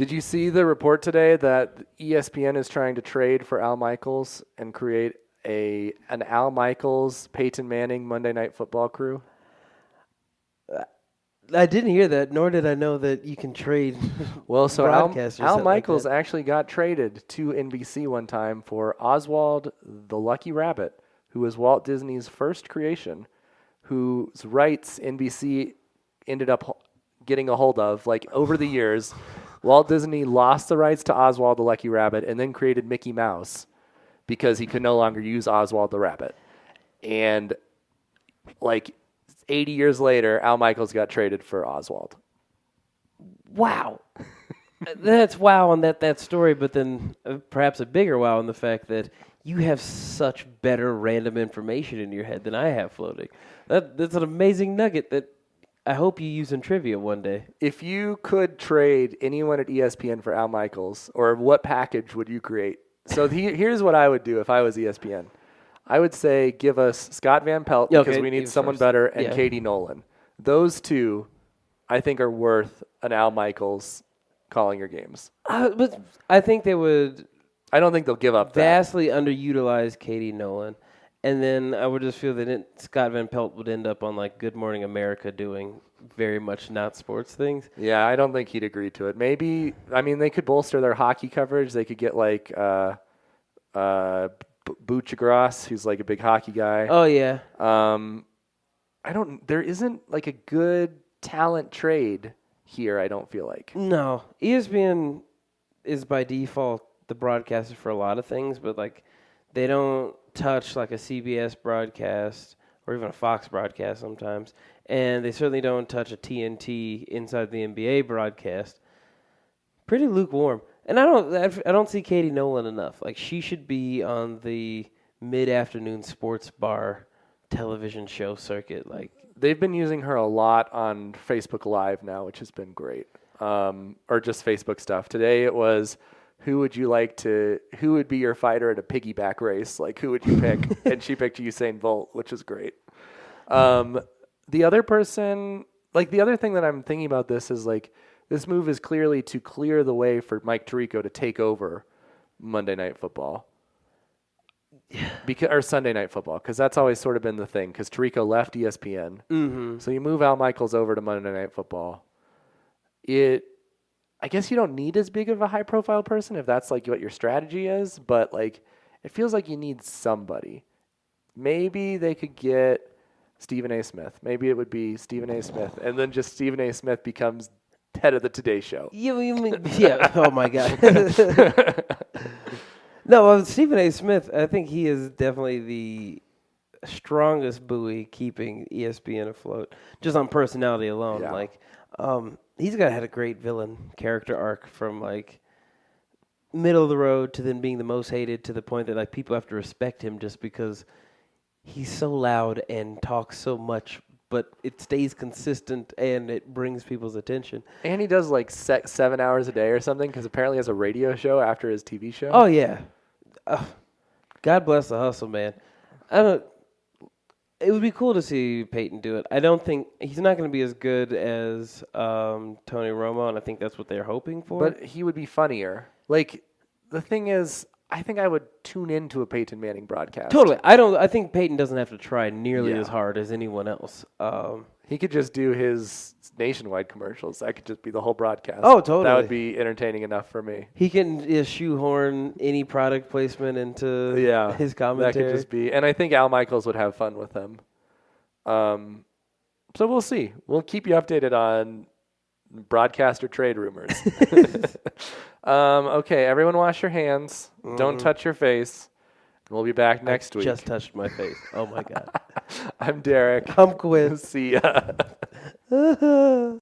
Did you see the report today that ESPN is trying to trade for Al Michaels and create an Al Michaels, Peyton Manning Monday Night Football crew? I didn't hear that, nor did I know that you can trade Well, so broadcasters. Al like Michaels that. actually got traded to NBC one time for Oswald the Lucky Rabbit, who was Walt Disney's first creation, whose rights NBC ended up getting a hold of. Like, over the years, Walt Disney lost the rights to Oswald the Lucky Rabbit and then created Mickey Mouse because he could no longer use Oswald the Rabbit. And, like, 80 years later, Al Michaels got traded for Oswald. Wow. That's wow on that story, but then perhaps a bigger wow on the fact that you have such better random information in your head than I have floating. That's an amazing nugget that I hope you use in trivia one day. If you could trade anyone at ESPN for Al Michaels, or what package would you create? So here's what I would do if I was ESPN. I would say give us Scott Van Pelt because we need someone better, and Katie Nolan. Those two, I think, are worth an Al Michaels calling your games. But I think they would. I don't think they'll give up vastly underutilize Katie Nolan, and then I would just feel that Scott Van Pelt would end up on like Good Morning America doing very much not sports things. Yeah, I don't think he'd agree to it. Maybe, I mean, they could bolster their hockey coverage. They could get like Butchagras, who's like a big hockey guy. Oh yeah. There isn't like a good talent trade here, I don't feel like. No. ESPN is by default the broadcaster for a lot of things, but like they don't touch like a CBS broadcast or even a Fox broadcast sometimes. And they certainly don't touch a TNT Inside the NBA broadcast. Pretty lukewarm. And I don't see Katie Nolan enough. Like, she should be on the mid-afternoon sports bar television show circuit. Like, they've been using her a lot on Facebook Live now, which has been great. Or just Facebook stuff. Today it was, who would be your fighter at a piggyback race? Like, who would you pick? And she picked Usain Bolt, which is great. The other thing that I'm thinking about this is like, this move is clearly to clear the way for Mike Tirico to take over Monday Night Football. Or Sunday Night Football, because that's always sort of been the thing, because Tirico left ESPN. Mm-hmm. So you move Al Michaels over to Monday Night Football. I guess you don't need as big of a high-profile person if that's like what your strategy is, but like it feels like you need somebody. Maybe they could get Stephen A. Smith. Maybe it would be Stephen A. Smith, and then just Stephen A. Smith becomes head of the Today Show. You mean, yeah. Oh my God. No, Stephen A. Smith, I think he is definitely the strongest buoy keeping ESPN afloat, just on personality alone. Yeah. Like, he's had a great villain character arc from like middle of the road to then being the most hated to the point that like people have to respect him just because he's so loud and talks so much, but it stays consistent and it brings people's attention. And he does like 7 hours a day or something, because apparently he has a radio show after his TV show. Oh yeah, God bless the hustle, man. It would be cool to see Peyton do it. I don't think he's not going to be as good as Tony Romo, and I think that's what they're hoping for. But he would be funnier. Like, the thing is, I think I would tune into a Peyton Manning broadcast. Totally. I think Peyton doesn't have to try nearly as hard as anyone else. He could just do his nationwide commercials. That could just be the whole broadcast. Oh, totally. That would be entertaining enough for me. He can shoehorn any product placement into his commentary. That could just be. And I think Al Michaels would have fun with him. So we'll see. We'll keep you updated on broadcaster trade rumors. Okay, everyone wash your hands. Don't touch your face. We'll be back next week. Just touched my face. Oh, my God. I'm Derek. I'm Quinn. See ya.